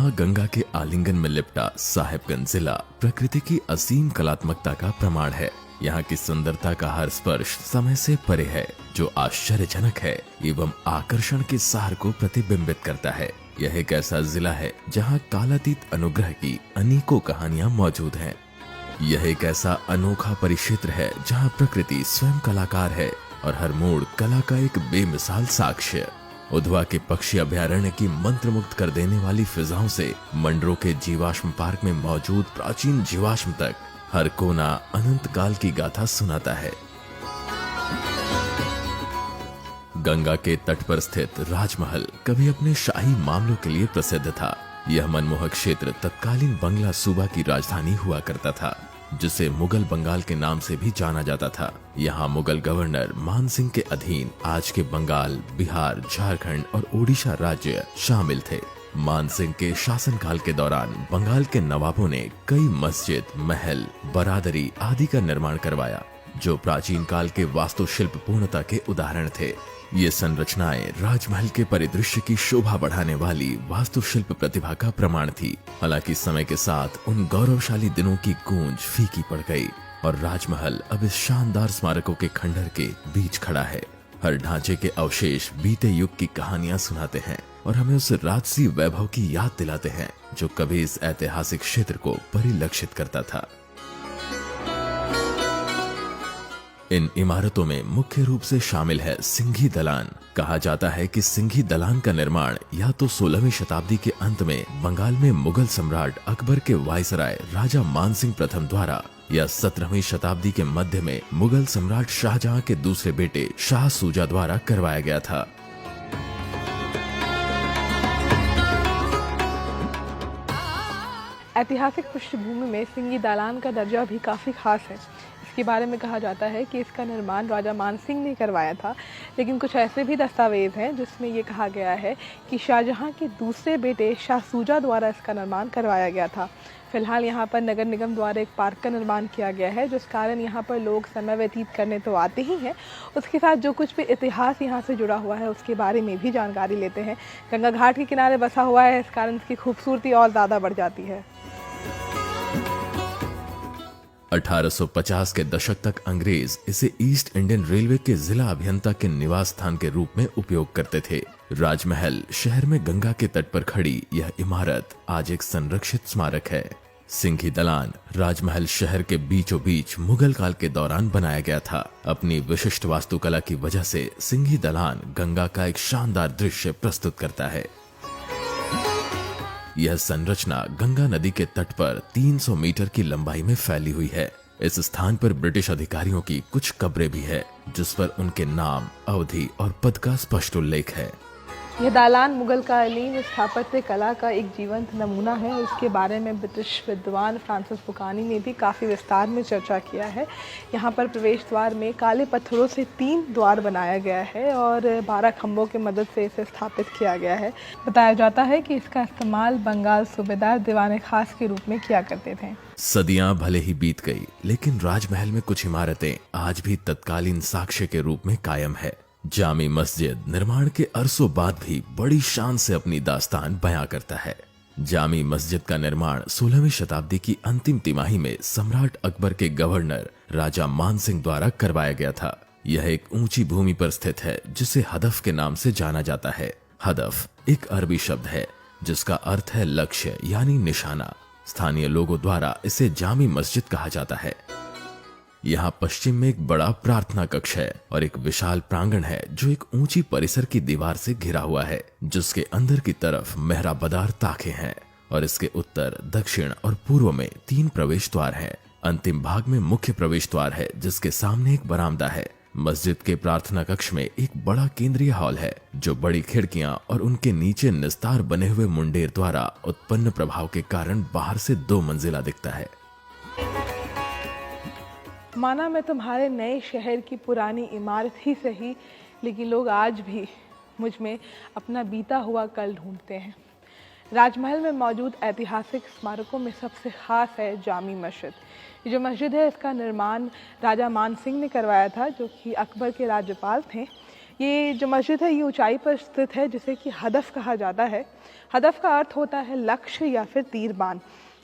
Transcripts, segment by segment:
माँ गंगा के आलिंगन में लिपटा साहिबगंज जिला प्रकृति की असीम कलात्मकता का प्रमाण है। यहाँ की सुंदरता का हर स्पर्श समय से परे है, जो आश्चर्यजनक है एवं आकर्षण के सार को प्रतिबिंबित करता है। यह एक ऐसा जिला है जहाँ कालातीत अनुग्रह की अनेकों कहानियाँ मौजूद हैं। यह एक ऐसा अनोखा परिक्षेत्र है जहाँ प्रकृति स्वयं कलाकार है और हर मोड़ कला का एक बेमिसाल साक्ष्य। उधवा के पक्षी अभयारण्य की मंत्रमुग्ध कर देने वाली फिजाओं से मंडरों के जीवाश्म पार्क में मौजूद प्राचीन जीवाश्म तक हर कोना अनंत काल की गाथा सुनाता है। गंगा के तट पर स्थित राजमहल कभी अपने शाही मामलों के लिए प्रसिद्ध था। यह मनमोहक क्षेत्र तत्कालीन बंगला सूबा की राजधानी हुआ करता था, जिसे मुगल बंगाल के नाम से भी जाना जाता था। यहाँ मुगल गवर्नर मान सिंह के अधीन आज के बंगाल, बिहार, झारखंड और ओडिशा राज्य शामिल थे। मान सिंह के शासनकाल के दौरान बंगाल के नवाबों ने कई मस्जिद, महल, बरादरी आदि का निर्माण करवाया, जो प्राचीन काल के वास्तुशिल्प पूर्णता के उदाहरण थे। ये संरचनाएं राजमहल के परिदृश्य की शोभा बढ़ाने वाली वास्तुशिल्प प्रतिभा का प्रमाण थी। हालांकि समय के साथ उन गौरवशाली दिनों की गूंज फीकी पड़ गई और राजमहल अब इस शानदार स्मारकों के खंडहर के बीच खड़ा है। हर ढांचे के अवशेष बीते युग की कहानियां सुनाते हैं और हमें उस राजसी वैभव की याद दिलाते हैं जो कभी इस ऐतिहासिक क्षेत्र को परिलक्षित करता था। इन इमारतों में मुख्य रूप से शामिल है सिंघी दलान। कहा जाता है कि सिंघी दलान का निर्माण या तो 16वीं शताब्दी के अंत में बंगाल में मुगल सम्राट अकबर के वायसराय राजा मानसिंह प्रथम द्वारा या 17वीं शताब्दी के मध्य में मुगल सम्राट शाहजहां के दूसरे बेटे शाह सूजा द्वारा करवाया गया था। ऐतिहासिक पृष्ठभूमि में सिंघी दालान का दर्जा भी काफ़ी खास है। इसके बारे में कहा जाता है कि इसका निर्माण राजा मानसिंह ने करवाया था, लेकिन कुछ ऐसे भी दस्तावेज हैं जिसमें ये कहा गया है कि शाहजहां के दूसरे बेटे शाह सूजा द्वारा इसका निर्माण करवाया गया था। फिलहाल यहाँ पर नगर निगम द्वारा एक पार्क का निर्माण किया गया है, जिस कारण यहाँ पर लोग समय व्यतीत करने तो आते ही हैं, उसके साथ जो कुछ भी इतिहास यहाँ से जुड़ा हुआ है उसके बारे में भी जानकारी लेते हैं। गंगा घाट के किनारे बसा हुआ है, इस कारण इसकी खूबसूरती और ज़्यादा बढ़ जाती है। 1850 के दशक तक अंग्रेज इसे ईस्ट इंडियन रेलवे के जिला अभियंता के निवास स्थान के रूप में उपयोग करते थे। राजमहल शहर में गंगा के तट पर खड़ी यह इमारत आज एक संरक्षित स्मारक है। सिंघी दलान राजमहल शहर के बीचों बीच मुगल काल के दौरान बनाया गया था। अपनी विशिष्ट वास्तुकला की वजह से सिंघी दलान गंगा का एक शानदार दृश्य प्रस्तुत करता है। यह संरचना गंगा नदी के तट पर 300 मीटर की लंबाई में फैली हुई है। इस स्थान पर ब्रिटिश अधिकारियों की कुछ कब्रें भी है, जिस पर उनके नाम, अवधि और पद का स्पष्ट उल्लेख है। यह दालान मुगल कालीन स्थापत्य कला का एक जीवंत नमूना है। इसके बारे में ब्रिटिश विद्वान फ्रांसिस बुकानी ने भी काफ़ी विस्तार में चर्चा किया है। यहाँ पर प्रवेश द्वार में काले पत्थरों से 3 द्वार बनाया गया है और 12 खंभों की मदद से इसे स्थापित किया गया है। बताया जाता है कि इसका इस्तेमाल बंगाल सूबेदार दीवाने खास के रूप में किया करते थे। सदियां भले ही बीत गई, लेकिन राजमहल में कुछ इमारतें आज भी तत्कालीन साक्ष्य के रूप में कायम है। जामी मस्जिद निर्माण के अरसों बाद भी बड़ी शान से अपनी दास्तान बयां करता है। जामी मस्जिद का निर्माण 16वीं शताब्दी की अंतिम तिमाही में सम्राट अकबर के गवर्नर राजा मान सिंह द्वारा करवाया गया था। यह एक ऊंची भूमि पर स्थित है, जिसे हदफ के नाम से जाना जाता है। हदफ एक अरबी शब्द है जिसका अर्थ है लक्ष्य यानी निशाना। स्थानीय लोगों द्वारा इसे जामी मस्जिद कहा जाता है। यहाँ पश्चिम में एक बड़ा प्रार्थना कक्ष है और एक विशाल प्रांगण है जो एक ऊंची परिसर की दीवार से घिरा हुआ है, जिसके अंदर की तरफ मेहराबदार ताखें हैं और इसके उत्तर, दक्षिण और पूर्व में 3 प्रवेश द्वार हैं। अंतिम भाग में मुख्य प्रवेश द्वार है, जिसके सामने एक बरामदा है। मस्जिद के प्रार्थना कक्ष में एक बड़ा केंद्रीय हॉल है, जो बड़ी खिड़कियां और उनके नीचे निस्तार बने हुए मुंडेर द्वारा उत्पन्न प्रभाव के कारण बाहर से 2 मंजिला दिखता है। माना मैं तुम्हारे नए शहर की पुरानी इमारत ही सही, लेकिन लोग आज भी मुझ में अपना बीता हुआ कल ढूंढते हैं। राजमहल में मौजूद ऐतिहासिक स्मारकों में सबसे खास है जामी मस्जिद। ये जो मस्जिद है, इसका निर्माण राजा मान सिंह ने करवाया था, जो कि अकबर के राज्यपाल थे। ये जो मस्जिद है ये ऊंचाई पर स्थित है, जिसे कि हदफ कहा जाता है। हदफ का अर्थ होता है लक्ष्य या फिर तीरबान।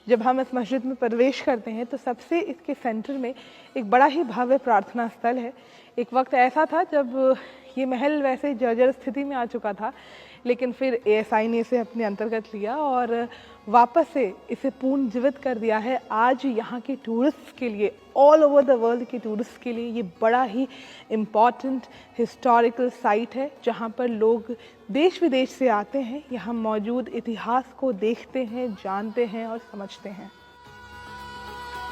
जब हम इस मस्जिद में प्रवेश करते हैं तो सबसे इसके सेंटर में एक बड़ा ही भव्य प्रार्थना स्थल है। एक वक्त ऐसा था जब ये महल वैसे जर्जर स्थिति में आ चुका था, लेकिन फिर एएसआई ने इसे अपने अंतर्गत लिया और वापस से इसे पुनर्जीवित कर दिया है। आज यहाँ के टूरिस्ट के लिए, ऑल ओवर द वर्ल्ड के टूरिस्ट के लिए ये बड़ा ही इम्पॉर्टेंट हिस्टोरिकल साइट है, जहाँ पर लोग देश विदेश से आते हैं, यहाँ मौजूद इतिहास को देखते हैं, जानते हैं और समझते हैं।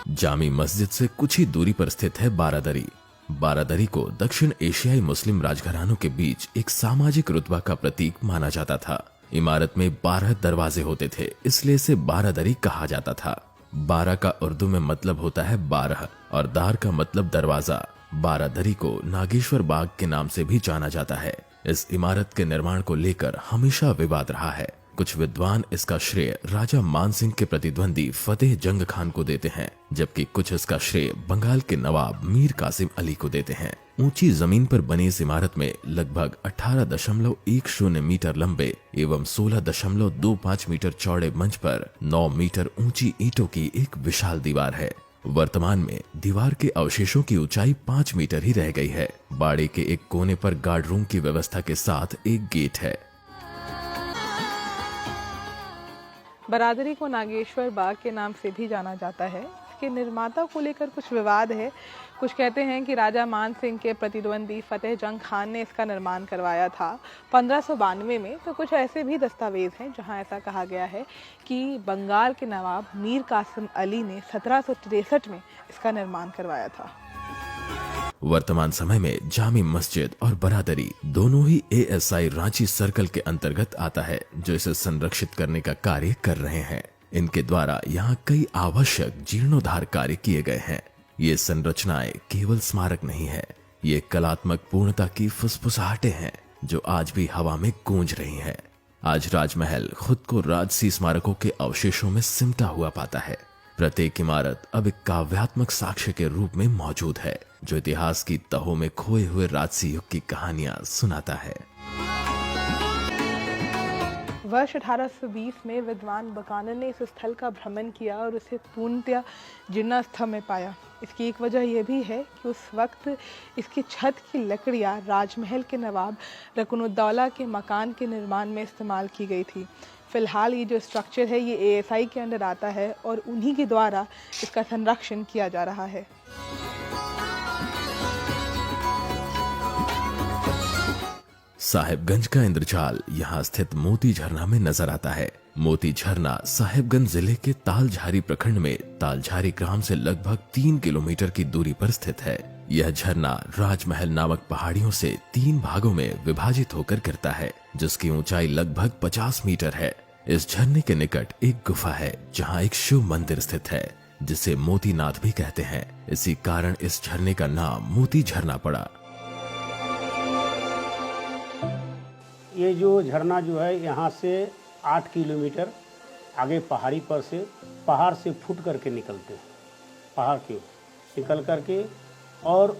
जामी मस्जिद से कुछ ही दूरी पर स्थित है बारादरी। बारादरी को दक्षिण एशियाई मुस्लिम राजघरानों के बीच एक सामाजिक रुतबा का प्रतीक माना जाता था। इमारत में 12 दरवाजे होते थे, इसलिए इसे बारादरी कहा जाता था। 12 का उर्दू में मतलब होता है 12 और दार का मतलब दरवाजा। बारादरी को नागेश्वर बाग के नाम से भी जाना जाता है। इस इमारत के निर्माण को लेकर हमेशा विवाद रहा है। कुछ विद्वान इसका श्रेय राजा मान सिंह के प्रतिद्वंदी फतेह जंग खान को देते हैं, जबकि कुछ इसका श्रेय बंगाल के नवाब मीर कासिम अली को देते हैं। ऊंची जमीन पर बनी इस इमारत में लगभग 18.10 मीटर लंबे एवं 16.25 मीटर चौड़े मंच पर 9 मीटर ऊंची ईंटों की एक विशाल दीवार है। वर्तमान में दीवार के अवशेषों की ऊंचाई 5 मीटर ही रह गई है। बाड़े के एक कोने पर गार्ड रूम की व्यवस्था के साथ एक गेट है। बारादरी को नागेश्वर बाग के नाम से भी जाना जाता है। इसके निर्माता को लेकर कुछ विवाद है। कुछ कहते हैं कि राजा मान सिंह के प्रतिद्वंदी फतेह जंग खान ने इसका निर्माण करवाया था 1592 में, तो कुछ ऐसे भी दस्तावेज हैं जहां ऐसा कहा गया है कि बंगाल के नवाब मीर कासिम अली ने 1763 में इसका निर्माण करवाया था। वर्तमान समय में जामी मस्जिद और बारादरी दोनों ही एएसआई रांची सर्कल के अंतर्गत आता है, जो इसे संरक्षित करने का कार्य कर रहे हैं। इनके द्वारा यहाँ कई आवश्यक जीर्णोद्धार कार्य किए गए हैं। ये संरचनाएं केवल स्मारक नहीं है, ये कलात्मक पूर्णता की फुसफुसाहटें हैं जो आज भी हवा में गूंज रही हैं। आज राजमहल खुद को राजसी स्मारकों के अवशेषों में सिमटा हुआ पाता है। प्रत्येक इमारत अब एक काव्यात्मक साक्ष्य के रूप में मौजूद है, जो इतिहास की तहों में खोए हुए राजसी युग की कहानियां सुनाता है। वर्ष 1820 में विद्वान बकानन ने इस स्थल का भ्रमण किया और उसे पूर्णतया जीर्णावस्था में पाया। इसकी एक वजह यह भी है कि उस वक्त इसकी छत की लकड़ियां राजमहल के नवाब रकुनुद्दौला के मकान के निर्माण में इस्तेमाल की गई थी। फिलहाल ये जो स्ट्रक्चर है ये एएसआई के अंडर आता है और उन्हीं के द्वारा इसका संरक्षण किया जा रहा है। साहेबगंज का इंद्रजाल यहाँ स्थित मोती झरना में नजर आता है। मोती झरना साहेबगंज जिले के तालझारी प्रखंड में तालझारी ग्राम से लगभग 3 किलोमीटर की दूरी पर स्थित है। यह झरना राजमहल नामक पहाड़ियों से 3 भागों में विभाजित होकर गिरता है, जिसकी ऊंचाई लगभग 50 मीटर है। इस झरने के निकट एक गुफा है जहाँ एक शिव मंदिर स्थित है, जिसे मोतीनाथ भी कहते हैं। इसी कारण इस झरने का नाम मोती झरना पड़ा। ये जो झरना जो है यहाँ से 8 किलोमीटर आगे पहाड़ी पर से पहाड़ से फूट करके निकलते हैं, पहाड़ के निकल करके और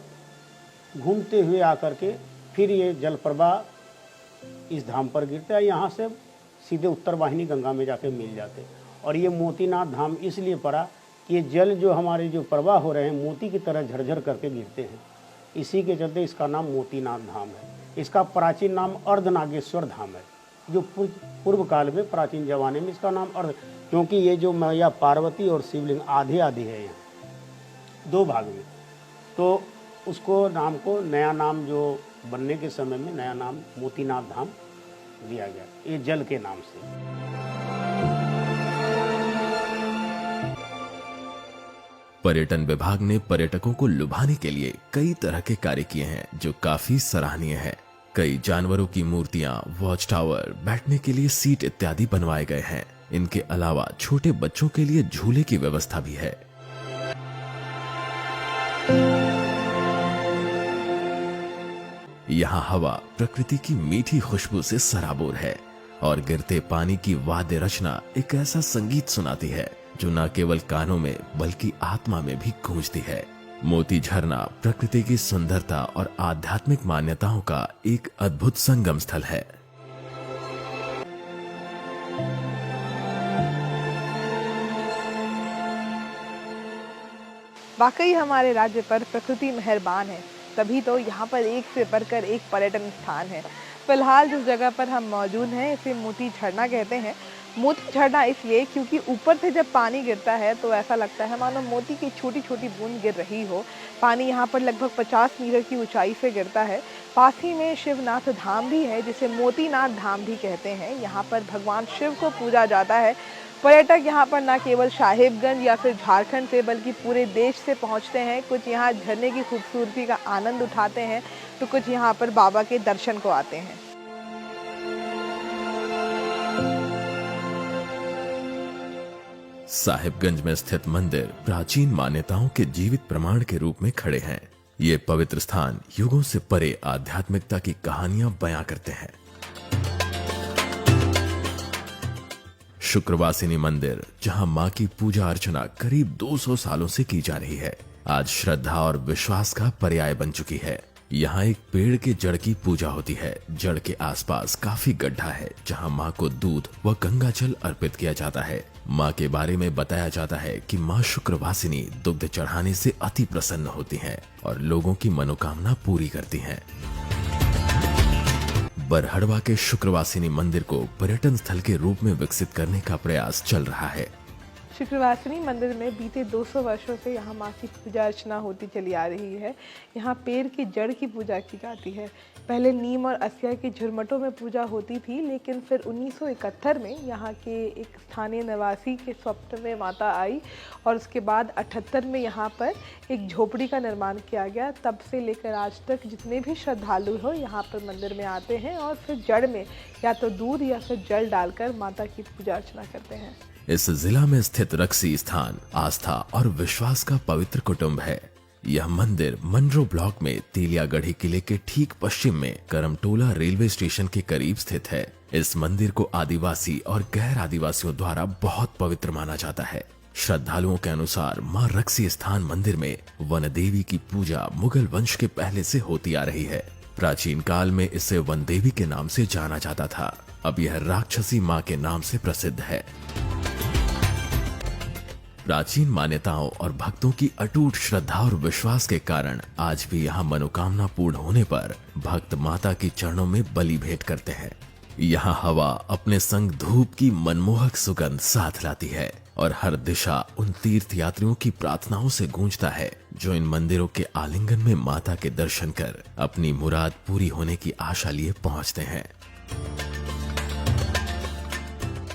घूमते हुए आकर के फिर ये जल प्रवाह इस धाम पर गिरता है। यहाँ से सीधे उत्तर वाहिनी गंगा में जाके मिल जाते हैं। और ये मोतीनाथ धाम इसलिए पड़ा कि ये जल जो हमारे जो प्रवाह हो रहे हैं मोती की तरह झरझर करके गिरते हैं, इसी के चलते इसका नाम मोतीनाथ धाम है। इसका प्राचीन नाम अर्धनागेश्वर धाम है, जो पूर्व काल में प्राचीन जमाने में इसका नाम अर्ध, क्योंकि ये जो मैया पार्वती और शिवलिंग आधे आधे है यहाँ 2 भाग में, तो उसको नाम को नया नाम जो बनने के समय में नया नाम मोतीनाथ धाम दिया गया, ये जल के नाम से। पर्यटन विभाग ने पर्यटकों को लुभाने के लिए कई तरह के कार्य किए हैं, जो काफी सराहनीय है। कई जानवरों की मूर्तियां, वॉच टावर, बैठने के लिए सीट इत्यादि बनवाए गए हैं। इनके अलावा छोटे बच्चों के लिए झूले की व्यवस्था भी है। यहाँ हवा प्रकृति की मीठी खुशबू से सराबोर है और गिरते पानी की वाद्य रचना एक ऐसा संगीत सुनाती है जो न केवल कानों में बल्कि आत्मा में भी गूंजती है। मोती झरना प्रकृति की सुंदरता और आध्यात्मिक मान्यताओं का एक अद्भुत संगम स्थल है। वाकई हमारे राज्य पर प्रकृति मेहरबान है, तभी तो यहाँ पर एक से बढ़कर एक पर्यटन स्थान है। फिलहाल जिस जगह पर हम मौजूद हैं इसे मोती झरना कहते हैं। मोती झरना इसलिए क्योंकि ऊपर से जब पानी गिरता है तो ऐसा लगता है मानो मोती की छोटी छोटी बूंद गिर रही हो। पानी यहाँ पर लगभग 50 मीटर की ऊंचाई से गिरता है। पास ही में शिवनाथ धाम भी है जिसे मोतीनाथ धाम भी कहते हैं। यहाँ पर भगवान शिव को पूजा जाता है। पर्यटक यहाँ पर न केवल साहिबगंज या फिर झारखंड से बल्कि पूरे देश से पहुँचते हैं। कुछ यहाँ झरने की खूबसूरती का आनंद उठाते हैं तो कुछ यहाँ पर बाबा के दर्शन को आते हैं। साहिबगंज में स्थित मंदिर प्राचीन मान्यताओं के जीवित प्रमाण के रूप में खड़े हैं। ये पवित्र स्थान युगों से परे आध्यात्मिकता की कहानियां बयां करते हैं। शुक्रवासिनी मंदिर, जहां मां की पूजा अर्चना करीब 200 सालों से की जा रही है, आज श्रद्धा और विश्वास का पर्याय बन चुकी है। यहाँ एक पेड़ के जड़ की पूजा होती है। जड़ के आसपास काफी गड्ढा है जहाँ माँ को दूध व गंगा जल अर्पित किया जाता है। माँ के बारे में बताया जाता है कि माँ शुक्रवासिनी दुग्ध चढ़ाने से अति प्रसन्न होती हैं और लोगों की मनोकामना पूरी करती हैं। बरहड़वा के शुक्रवासिनी मंदिर को पर्यटन स्थल के रूप में विकसित करने का प्रयास चल रहा है। शुक्रवासिनी मंदिर में बीते 200 वर्षों से यहाँ माँ की पूजा अर्चना होती चली आ रही है। यहाँ पेड़ की जड़ की पूजा की जाती है। पहले नीम और अस्या के झुरमटों में पूजा होती थी, लेकिन फिर 1971 में यहाँ के एक स्थानीय निवासी के स्वप्न में माता आई और उसके बाद 78 में यहाँ पर एक झोपड़ी का निर्माण किया गया। तब से लेकर आज तक जितने भी श्रद्धालु हो यहाँ पर मंदिर में आते हैं और फिर जड़ में या तो दूध या फिर जल डालकर माता की पूजा अर्चना करते हैं। इस जिला में स्थित रक्सी स्थान आस्था और विश्वास का पवित्र कुटुंब है। यह मंदिर मनरो ब्लॉक में तेलियागढ़ी किले के ठीक पश्चिम में करमटोला रेलवे स्टेशन के करीब स्थित है। इस मंदिर को आदिवासी और गैर आदिवासियों द्वारा बहुत पवित्र माना जाता है। श्रद्धालुओं के अनुसार मां रक्सी स्थान मंदिर में वन देवी की पूजा मुगल वंश के पहले से होती आ रही है। प्राचीन काल में इसे वन देवी के नाम से जाना जाता था। अब यह राक्षसी मां के नाम से प्रसिद्ध है। प्राचीन मान्यताओं और भक्तों की अटूट श्रद्धा और विश्वास के कारण आज भी यहाँ मनोकामना पूर्ण होने पर भक्त माता के चरणों में बलि भेंट करते हैं। यहाँ हवा अपने संग धूप की मनमोहक सुगंध साथ लाती है और हर दिशा उन तीर्थ यात्रियों की प्रार्थनाओं से गूंजता है जो इन मंदिरों के आलिंगन में माता के दर्शन कर अपनी मुराद पूरी होने की आशा लिए पहुँचते हैं।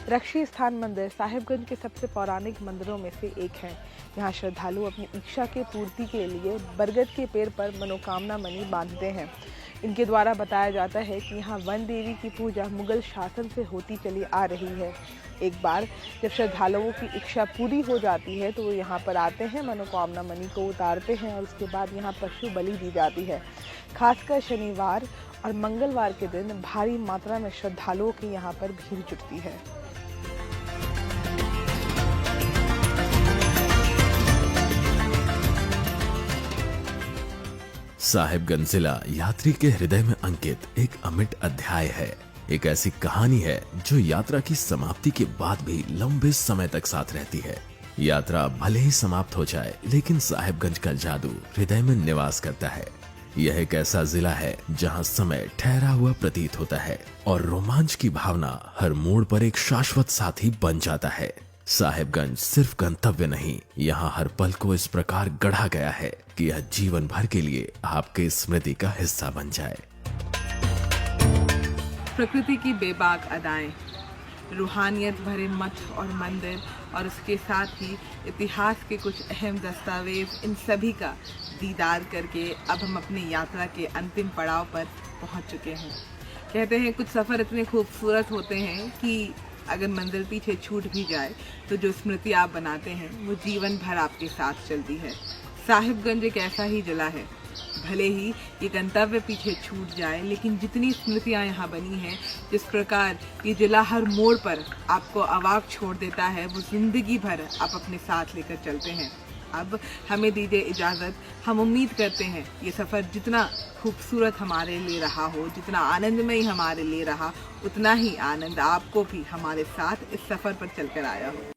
रक्षी स्थान मंदिर साहिबगंज के सबसे पौराणिक मंदिरों में से एक है। यहाँ श्रद्धालु अपनी इच्छा के पूर्ति के लिए बरगद के पेड़ पर मनोकामना मणि बांधते हैं। इनके द्वारा बताया जाता है कि यहाँ वन देवी की पूजा मुगल शासन से होती चली आ रही है। एक बार जब श्रद्धालुओं की इच्छा पूरी हो जाती है तो वो यहाँ पर आते हैं, मनोकामना मणि को उतारते हैं और उसके बाद यहाँ पशु बलि दी जाती है। खासकर शनिवार और मंगलवार के दिन भारी मात्रा में श्रद्धालुओं की यहाँ पर भीड़ जुटती है। साहिबगंज जिला यात्री के हृदय में अंकित एक अमिट अध्याय है। एक ऐसी कहानी है जो यात्रा की समाप्ति के बाद भी लंबे समय तक साथ रहती है। यात्रा भले ही समाप्त हो जाए, लेकिन साहिबगंज का जादू हृदय में निवास करता है। यह एक ऐसा जिला है जहां समय ठहरा हुआ प्रतीत होता है और रोमांच की भावना हर मोड़ पर एक शाश्वत साथी बन जाता है। साहिबगंज सिर्फ गंतव्य नहीं, यहाँ हर पल को इस प्रकार गढ़ा गया है कि यह जीवन भर के लिए आपके स्मृति का हिस्सा बन जाए। प्रकृति की बेबाक अदाएं, रूहानियत भरे मठ और मंदिर और उसके साथ ही इतिहास के कुछ अहम दस्तावेज, इन सभी का दीदार करके अब हम अपनी यात्रा के अंतिम पड़ाव पर पहुंच चुके हैं। कहते हैं कुछ सफ़र इतने खूबसूरत होते हैं कि अगर मंजिल पीछे छूट भी जाए तो जो स्मृति आप बनाते हैं वो जीवन भर आपके साथ चलती है। साहिबगंज एक ऐसा ही जिला है, भले ही ये गंतव्य पीछे छूट जाए, लेकिन जितनी स्मृतियाँ यहाँ बनी हैं, जिस प्रकार ये जिला हर मोड़ पर आपको अवाक छोड़ देता है, वो जिंदगी भर आप अपने साथ लेकर चलते हैं। अब हमें दीजिए इजाज़त। हम उम्मीद करते हैं ये सफ़र जितना खूबसूरत हमारे लिए रहा हो, जितना आनंदमय हमारे लिए रहा, उतना ही आनंद आपको भी हमारे साथ इस सफ़र पर चलकर आया हो।